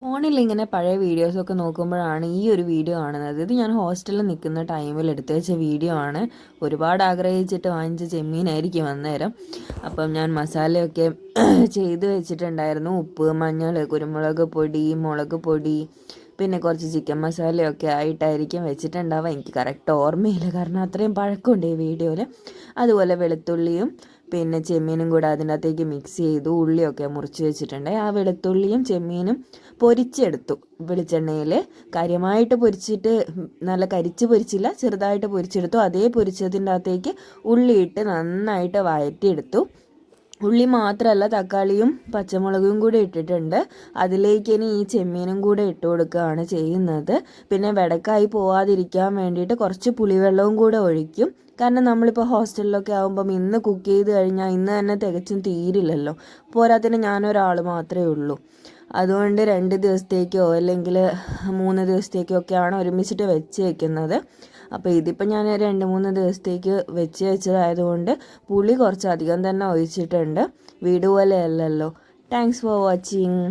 ഫോണിൽ ഇങ്ങനെ പഴയ വീഡിയോസൊക്കെ നോക്കുമ്പോഴാണ് ഈ ഒരു വീഡിയോ കാണുന്നത്. ഇത് ഞാൻ ഹോസ്റ്റലിൽ നിൽക്കുന്ന ടൈമിൽ എടുത്തു വെച്ച വീഡിയോ ആണ്. ഒരുപാട് ആഗ്രഹിച്ചിട്ട് വാങ്ങിച്ച ചെമ്മീനായിരിക്കും അന്നേരം. അപ്പം ഞാൻ മസാലയൊക്കെ ചെയ്ത് വെച്ചിട്ടുണ്ടായിരുന്നു. ഉപ്പ്, മഞ്ഞൾ, കുരുമുളക് പൊടി, മുളക് പൊടി, പിന്നെ കുറച്ച് ചിക്കൻ മസാലയൊക്കെ ആയിട്ടായിരിക്കും വെച്ചിട്ടുണ്ടാവുക. എനിക്ക് കറക്റ്റ് ഓർമ്മയില്ല, കാരണം അത്രയും പഴക്കമുണ്ട് ഈ വീഡിയോയിൽ. അതുപോലെ വെളുത്തുള്ളിയും പിന്നെ ചെമ്മീനും കൂടെ അതിനകത്തേക്ക് മിക്സ് ചെയ്തു. ഉള്ളിയൊക്കെ മുറിച്ച് വെച്ചിട്ടുണ്ട്. ആ വെളുത്തുള്ളിയും ചെമ്മീനും പൊരിച്ചെടുത്തു വെളിച്ചെണ്ണയിൽ. കാര്യമായിട്ട് പൊരിച്ചിട്ട് നല്ല കരിച്ച് പൊരിച്ചില്ല, ചെറുതായിട്ട് പൊരിച്ചെടുത്തു. അതേ പൊരിച്ചതിൻ്റെ അകത്തേക്ക് ഉള്ളിയിട്ട് നന്നായിട്ട് വഴറ്റിയെടുത്തു. ഉള്ളി മാത്രമല്ല, തക്കാളിയും പച്ചമുളകും കൂടി ഇട്ടിട്ടുണ്ട്. അതിലേക്ക് ഇനി ഈ ചെമ്മീനും കൂടെ ഇട്ട് കൊടുക്കുകയാണ് ചെയ്യുന്നത്. പിന്നെ വെടക്കായി പോവാതിരിക്കാൻ വേണ്ടിയിട്ട് കുറച്ച് പുളിവെള്ളവും കൂടെ ഒഴിക്കും. കാരണം നമ്മളിപ്പോൾ ഹോസ്റ്റലിലൊക്കെ ആകുമ്പം ഇന്ന് കുക്ക് ചെയ്ത് കഴിഞ്ഞാൽ ഇന്ന് തന്നെ തികച്ചും തീരില്ലല്ലോ. പോരാത്തിന് ഞാനൊരാൾ മാത്രമേ ഉള്ളൂ. അതുകൊണ്ട് 2 ദിവസത്തേക്കോ അല്ലെങ്കിൽ 3 ദിവസത്തേക്കോ ഒക്കെയാണ് ഒരുമിച്ചിട്ട് വെച്ച് വയ്ക്കുന്നത്. അപ്പോൾ ഇതിപ്പോൾ ഞാൻ 2-3 ദിവസത്തേക്ക് വെച്ച് വെച്ചതായതുകൊണ്ട് പുളി കുറച്ചധികം തന്നെ ഒഴിച്ചിട്ടുണ്ട്. വീട് പോലെ അല്ലല്ലോ. Thanks for watching.